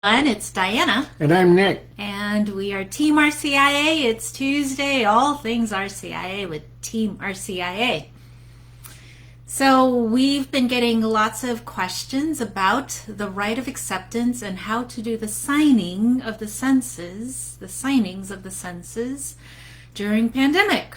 It's Diana, And I'm Nick. and we are Team RCIA. It's Tuesday, all things RCIA with Team RCIA. So, we've been getting lots of questions about the Rite of Acceptance and how to do the signing of the signings of the senses during pandemic.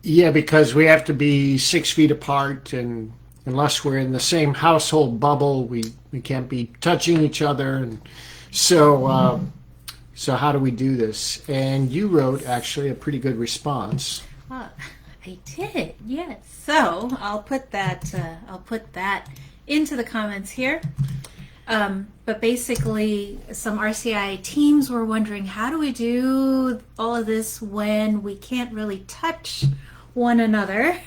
Yeah, because we have to be 6 feet apart, and unless we're in the same household bubble, we can't be touching each other. And so how do we do this? And you wrote actually a pretty good response. I did, yes. So I'll put that into the comments here. But basically, some RCI teams were wondering, how do we do all of this when we can't really touch one another?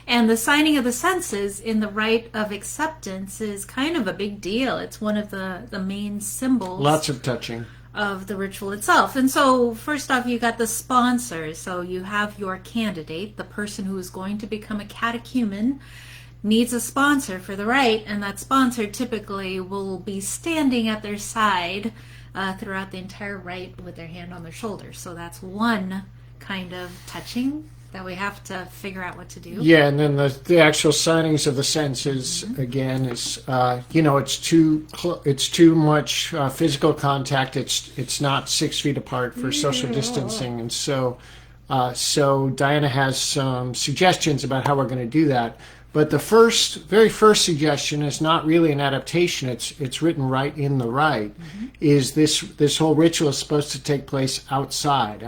And the signing of the senses in the Rite of Acceptance is kind of a big deal. It's one of the main symbols. Lots of touching. Of the ritual itself. And so first off, you got the sponsor. So you have your candidate, the person who is going to become a catechumen needs a sponsor for the rite, and that sponsor typically will be standing at their side throughout the entire rite with their hand on their shoulder. So that's one kind of touching that we have to figure out what to do. Yeah, and then the actual signings of the senses again is it's too much physical contact. It's not 6 feet apart for social distancing, and so Diana has some suggestions about how we're going to do that. But the very first suggestion is not really an adaptation. It's written right in the rite. Is this whole ritual is supposed to take place outside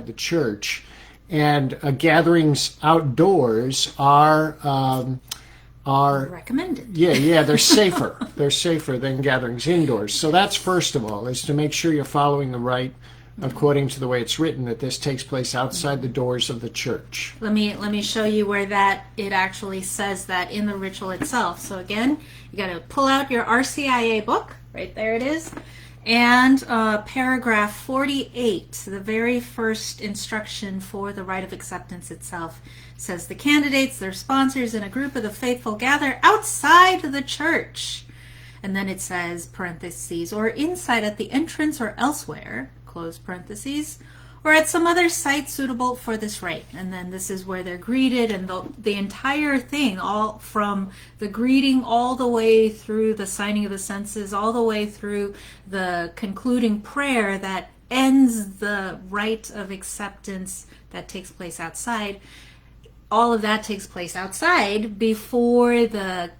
the church. And gatherings outdoors are recommended. Yeah, they're safer. They're safer than gatherings indoors. So that's first of all, is to make sure you're following the rite according to the way it's written, that this takes place outside the doors of the church. Let me show you where it actually says that in the ritual itself. So again, you got to pull out your RCIA book. Right there it is. And paragraph 48, the very first instruction for the Rite of Acceptance itself, says the candidates, their sponsors, and a group of the faithful gather outside the church. And then it says, parentheses, or inside at the entrance or elsewhere, close parentheses, or at some other site suitable for this rite. And then this is where they're greeted, and the entire thing, all from the greeting all the way through the signing of the senses, all the way through the concluding prayer that ends the Rite of Acceptance that takes place outside. All of that takes place outside before the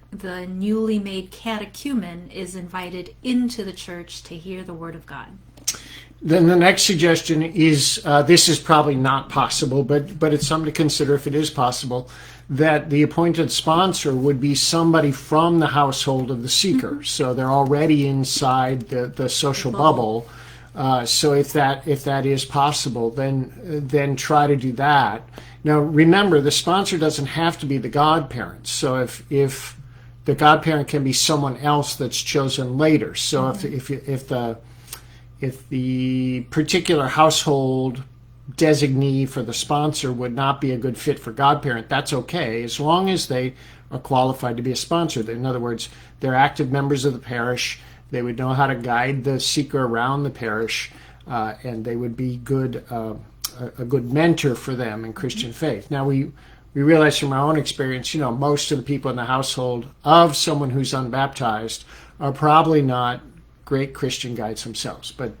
newly made catechumen is invited into the church to hear the Word of God. Then the next suggestion is, this is probably not possible, but it's something to consider if it is possible, that the appointed sponsor would be somebody from the household of the seeker. So they're already inside the social bubble. So if that is possible, then try to do that. Now remember, the sponsor doesn't have to be the godparent. So if the godparent can be someone else that's chosen later. So if the particular household designee for the sponsor would not be a good fit for godparent, that's okay, as long as they are qualified to be a sponsor. In other words, they're active members of the parish, they would know how to guide the seeker around the parish, and they would be a good mentor for them in Christian faith. Now we realize from our own experience, most of the people in the household of someone who's unbaptized are probably not great Christian guides themselves. But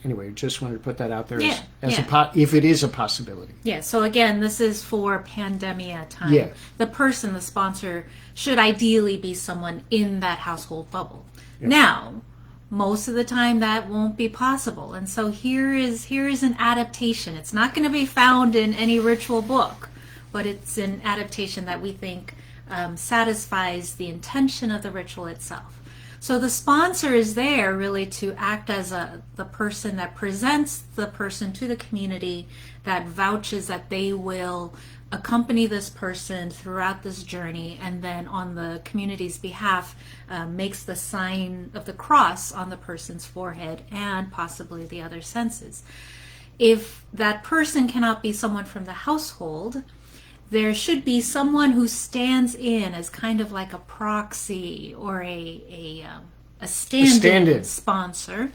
anyway, just wanted to put that out there if it is a possibility. Yeah, so again, this is for pandemia time. Yeah. The sponsor, should ideally be someone in that household bubble. Yeah. Now, most of the time that won't be possible. And so here is an adaptation. It's not going to be found in any ritual book, but it's an adaptation that we think satisfies the intention of the ritual itself. So the sponsor is there really to act as the person that presents the person to the community, that vouches that they will accompany this person throughout this journey, and then on the community's behalf makes the sign of the cross on the person's forehead and possibly the other senses. If that person cannot be someone from the household, there should be someone who stands in as kind of like a proxy or a stand-in sponsor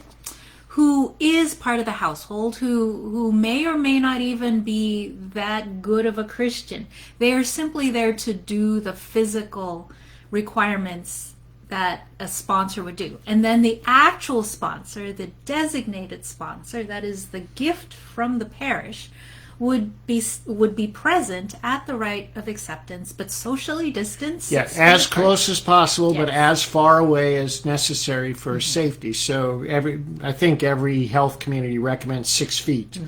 who is part of the household, who may or may not even be that good of a Christian. They are simply there to do the physical requirements that a sponsor would do. And then the actual sponsor, the designated sponsor, that is the gift from the parish, would be present at the Rite of Acceptance, but socially distanced. Yeah, as close as possible, yes, but as far away as necessary for safety. So I think every health community recommends 6 feet.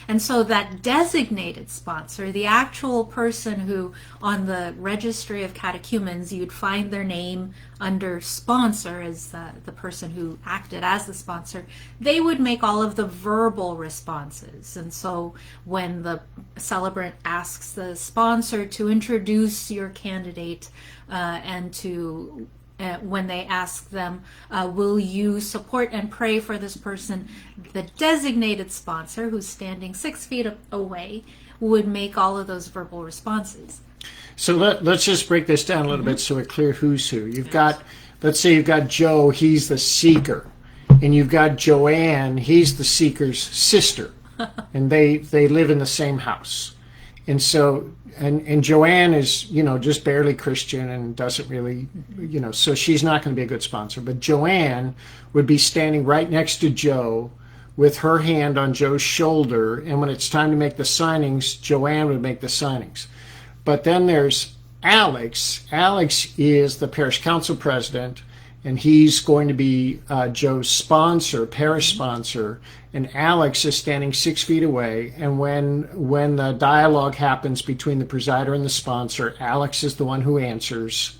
And so that designated sponsor, the actual person who on the registry of catechumens, you'd find their name under sponsor as the person who acted as the sponsor, they would make all of the verbal responses. And so when the celebrant asks the sponsor to introduce your candidate and to when they ask them, will you support and pray for this person, the designated sponsor, who's standing 6 feet away, would make all of those verbal responses. So let's just break this down a little bit so we're clear who's who. Let's say you've got Joe, he's the seeker, and you've got Joanne, he's the seeker's sister, and they live in the same house. And so, and Joanne is, just barely Christian and doesn't really, so she's not going to be a good sponsor. But Joanne would be standing right next to Joe with her hand on Joe's shoulder. And when it's time to make the signings, Joanne would make the signings. But then there's Alex. Alex is the parish council president, and he's going to be Joe's sponsor, parish sponsor. And Alex is standing 6 feet away. And when the dialogue happens between the presider and the sponsor, Alex is the one who answers.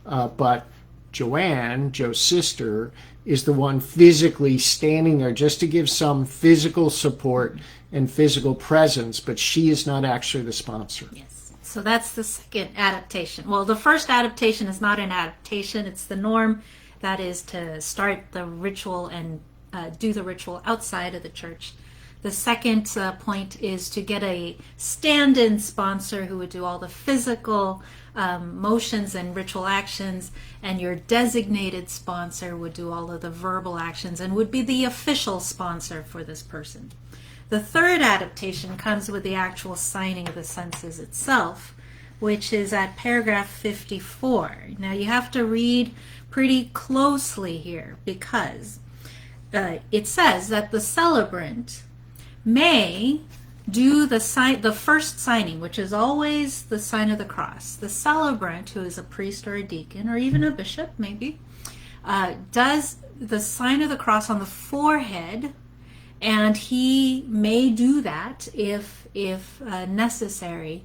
But Joanne, Joe's sister, is the one physically standing there just to give some physical support and physical presence, but she is not actually the sponsor. Yes. So that's the second adaptation. Well, the first adaptation is not an adaptation, it's the norm. That is to start the ritual and do the ritual outside of the church. The second point is to get a stand-in sponsor who would do all the physical motions and ritual actions, and your designated sponsor would do all of the verbal actions and would be the official sponsor for this person. The third adaptation comes with the actual signing of the census itself, which is at paragraph 54. Now you have to read pretty closely here because it says that the celebrant may do the first signing, which is always the sign of the cross. The celebrant, who is a priest or a deacon or even a bishop maybe, does the sign of the cross on the forehead, and he may do that if necessary,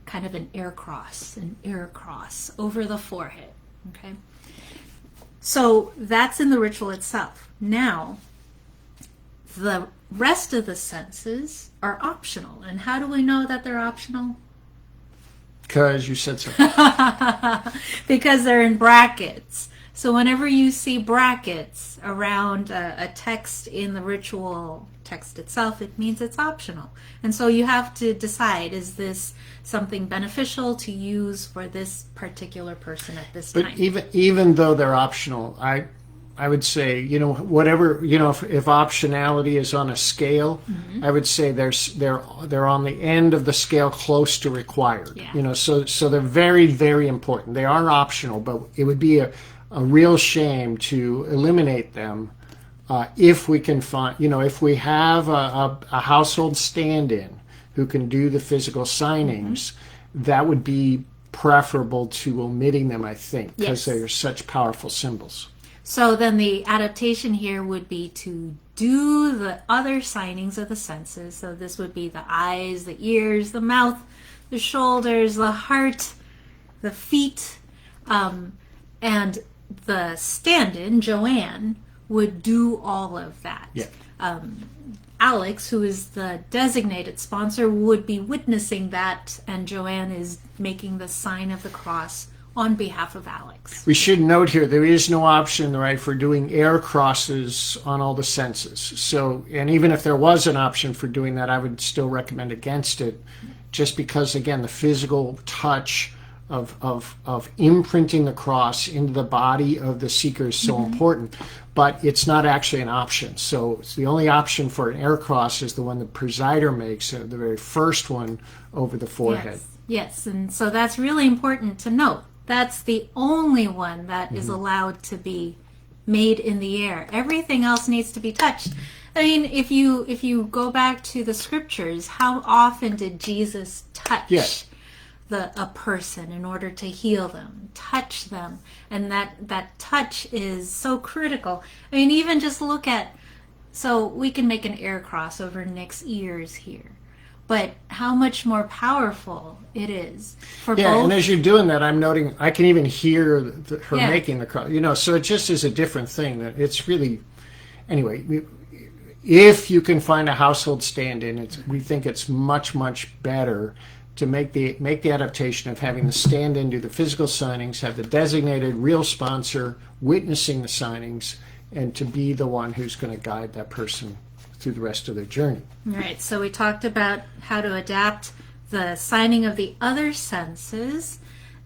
kind of an air cross over the forehead. Okay. So that's in the ritual itself. Now, the rest of the senses are optional. And how do we know that they're optional? Because you said so. Because they're in brackets. So whenever you see brackets around a text in the ritual text itself, it means it's optional. And so you have to decide, is this something beneficial to use for this particular person at this time? But even though they're optional, I would say, whatever, if optionality is on a scale, I would say they're on the end of the scale close to required. Yeah. So they're very, very important. They are optional, but it would be a real shame to eliminate them if we can find, if we have a household stand-in who can do the physical signings, that would be preferable to omitting them, I think, because they are such powerful symbols. So then the adaptation here would be to do the other signings of the senses. So this would be the eyes, the ears, the mouth, the shoulders, the heart, the feet, and the stand-in, Joanne, would do all of that. Yeah. Alex, who is the designated sponsor, would be witnessing that, and Joanne is making the sign of the cross on behalf of Alex. We should note here, there is no option, right, for doing air crosses on all the senses. So, and even if there was an option for doing that, I would still recommend against it, just because, again, the physical touch of imprinting the cross into the body of the seeker is so important, but it's not actually an option. So it's the only option for an air cross is the one the presider makes, the very first one over the forehead. Yes, and so that's really important to note. That's the only one that is allowed to be made in the air. Everything else needs to be touched. I mean, if you go back to the scriptures, how often did Jesus touch a person in order to heal them, touch them? And that touch is so critical. I mean, even just look at, so we can make an air cross over Nick's ears here, but how much more powerful it is for both. And as you're doing that, I'm noting, I can even hear her making the cross, so it just is a different thing. That it's really, anyway, if you can find a household stand-in, we think it's much, much better to make the adaptation of having the stand-in do the physical signings, have the designated real sponsor witnessing the signings, and to be the one who's going to guide that person through the rest of their journey. All right, so we talked about how to adapt the signing of the other senses.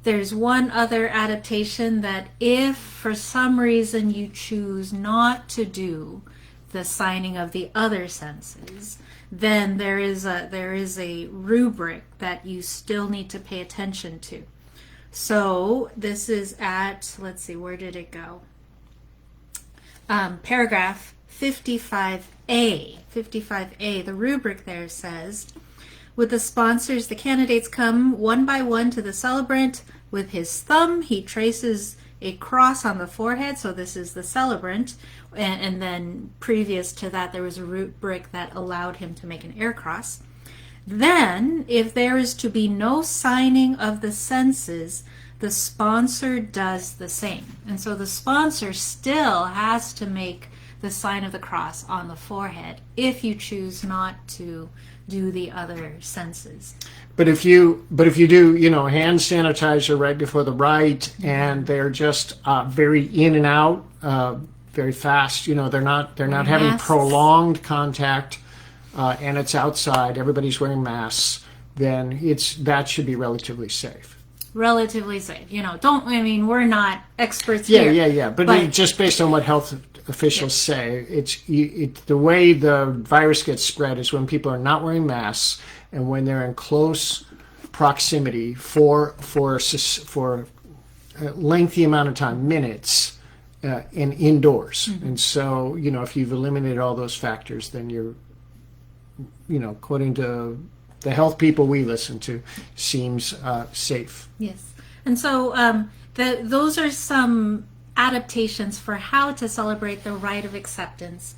There's one other adaptation that if for some reason you choose not to do the signing of the other senses, then there is a rubric that you still need to pay attention to. So this is at, let's see, where did it go? Paragraph 55A. 55A, the rubric there says, with the sponsors, the candidates come one by one to the celebrant. With his thumb, he traces a cross on the forehead, so this is the celebrant, and then previous to that there was a rubric that allowed him to make an air cross. Then, if there is to be no signing of the senses, the sponsor does the same. And so the sponsor still has to make the sign of the cross on the forehead if you choose not to do the other senses. But if you do, hand sanitizer right before the rite, and they're just very in and out, very fast. They're not having masks. Prolonged contact, and it's outside. Everybody's wearing masks. Then that should be relatively safe. Relatively safe. We're not experts here. Yeah. But just based on what health officials say, it's the way the virus gets spread is when people are not wearing masks and when they're in close proximity for a lengthy amount of time, minutes, and indoors. And so, if you've eliminated all those factors, then you're, according to the health people we listen to, seems safe. Yes. And so those are some adaptations for how to celebrate the Rite of Acceptance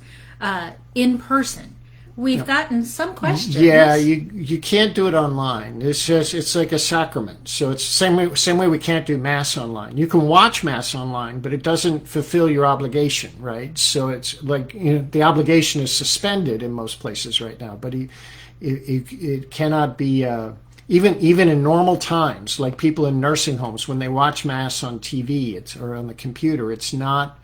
in person. We've gotten some questions. Yeah, you can't do it online. It's like a sacrament. So it's the same way we can't do Mass online. You can watch Mass online, but it doesn't fulfill your obligation, right? So it's like the obligation is suspended in most places right now, but it cannot be even in normal times, like people in nursing homes when they watch Mass on TV or on the computer. It's not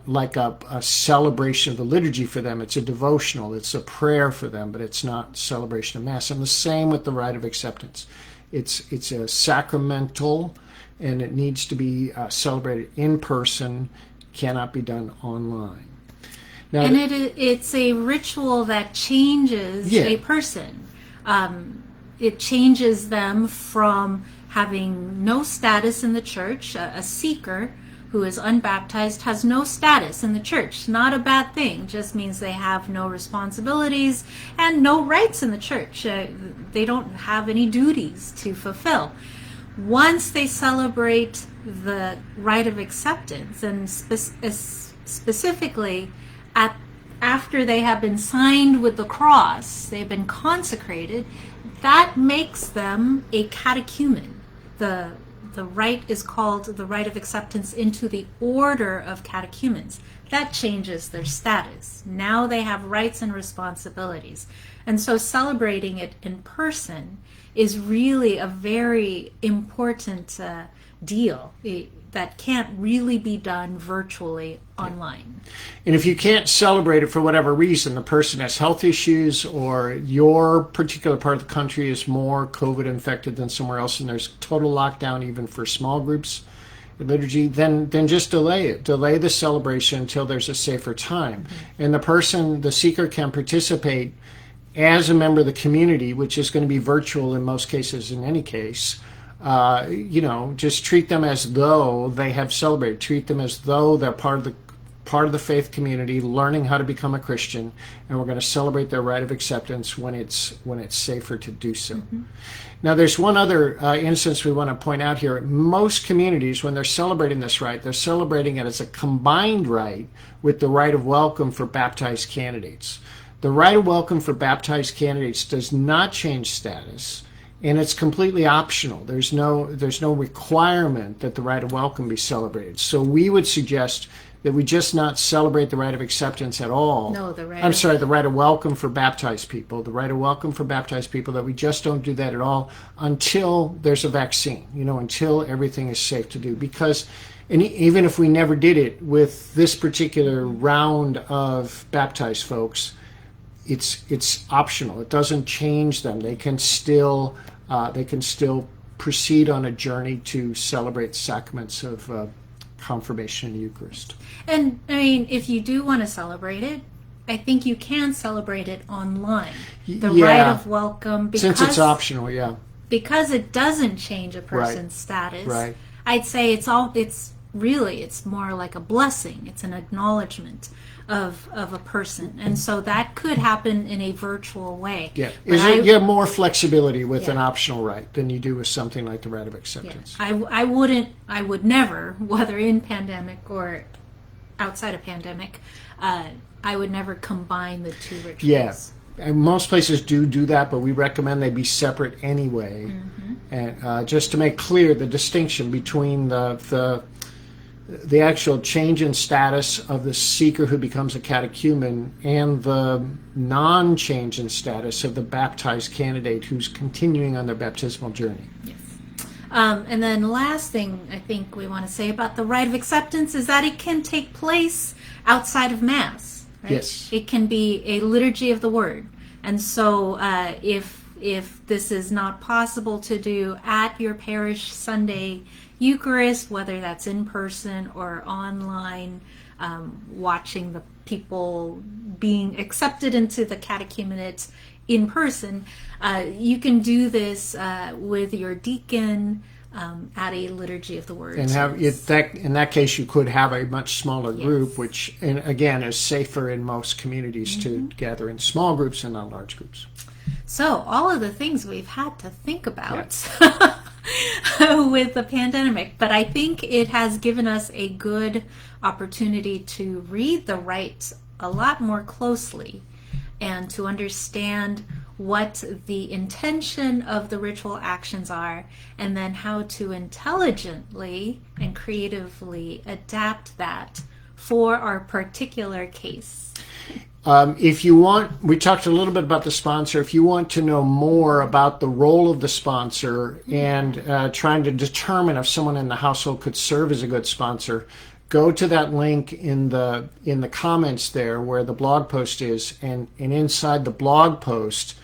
like a celebration of the liturgy for them. It's a devotional. It's a prayer for them, but it's not celebration of Mass. And the same with the Rite of Acceptance. It's a sacramental, and it needs to be celebrated in person. Cannot be done online. Now, and it's a ritual that changes a person. It changes them from having no status in the church. A seeker who is unbaptized has no status in the church. Not a bad thing, just means they have no responsibilities and no rights in the church. They don't have any duties to fulfill. Once they celebrate the Rite of Acceptance, and specifically after they have been signed with the cross, they've been consecrated, that makes them a catechumen. The rite is called the Rite of Acceptance into the order of catechumens. That changes their status. Now they have rights and responsibilities. And so celebrating it in person is really a very important deal. that can't really be done virtually online. And if you can't celebrate it for whatever reason, the person has health issues, or your particular part of the country is more COVID infected than somewhere else, and there's total lockdown even for small groups liturgy, then just delay it. Delay the celebration until there's a safer time. Mm-hmm. And the seeker can participate as a member of the community, which is going to be virtual in most cases in any case. Just treat them as though they have celebrated. Treat them as though they're part of the faith community, learning how to become a Christian, and we're going to celebrate their rite of acceptance when it's safer to do so. Mm-hmm. Now, there's one other instance we want to point out here. Most communities, when they're celebrating this rite, they're celebrating it as a combined rite with the rite of welcome for baptized candidates. The rite of welcome for baptized candidates does not change status, and it's completely optional. There's no requirement that the rite of welcome be celebrated. So we would suggest that we just not celebrate the rite of acceptance at all. No, the rite And I mean, if you do want to celebrate it, I think you can celebrate it online. The rite of welcome, because, since it's optional, because it doesn't change a person's status. Right. I'd say it's more like a blessing. It's an acknowledgement of a person, and so that could happen in a virtual way. Yeah, you have more flexibility with an optional rite than you do with something like the rite of acceptance. Yeah. I would never, whether in pandemic or outside of pandemic, I would never combine the two rituals. Yeah, and most places do that, but we recommend they be separate anyway, and just to make clear the distinction between the actual change in status of the seeker who becomes a catechumen and the non-change in status of the baptized candidate who's continuing on their baptismal journey. Yes. And then last thing I think we want to say about the rite of acceptance is that it can take place outside of Mass. Right? Yes. It can be a liturgy of the Word. And so if this is not possible to do at your parish Sunday Eucharist, whether that's in person or online, watching the people being accepted into the catechumenate in person, you can do this with your deacon at a liturgy of the Word. And in that case, you could have a much smaller group, which, and again, is safer in most communities to gather in small groups and not large groups. So all of the things we've had to think about with the pandemic, but I think it has given us a good opportunity to read the rite a lot more closely and to understand what the intention of the ritual actions are, and then how to intelligently and creatively adapt that for our particular case. If you want, we talked a little bit about the sponsor. If you want to know more about the role of the sponsor and trying to determine if someone in the household could serve as a good sponsor, go to that link in the comments there where the blog post is, and inside the blog post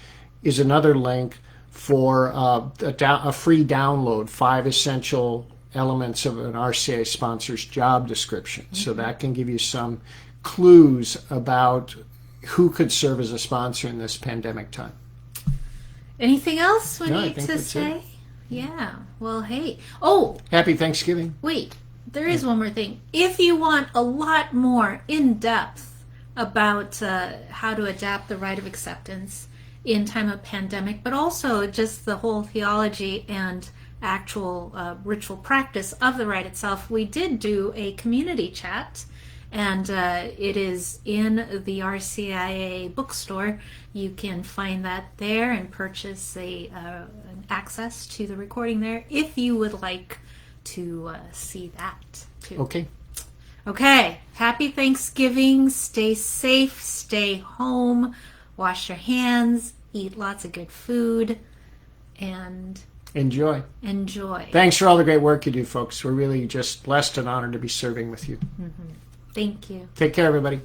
is another link for a free download, 5 essential elements of an RCIA sponsor's job description. So that can give you some clues about who could serve as a sponsor in this pandemic time. Anything else we need to that's say? It. Yeah. Well, hey. Oh, happy Thanksgiving. Wait, there is one more thing. If you want a lot more in depth about how to adapt the rite of acceptance in time of pandemic, but also just the whole theology and actual ritual practice of the rite itself, we did do a community chat. And it is in the RCIA bookstore. You can find that there and purchase an access to the recording there if you would like to see that too. Okay. Happy Thanksgiving. Stay safe. Stay home. Wash your hands. Eat lots of good food. And Enjoy. Enjoy. Thanks for all the great work you do, folks. We're really just blessed and honored to be serving with you. Thank you. Take care, everybody.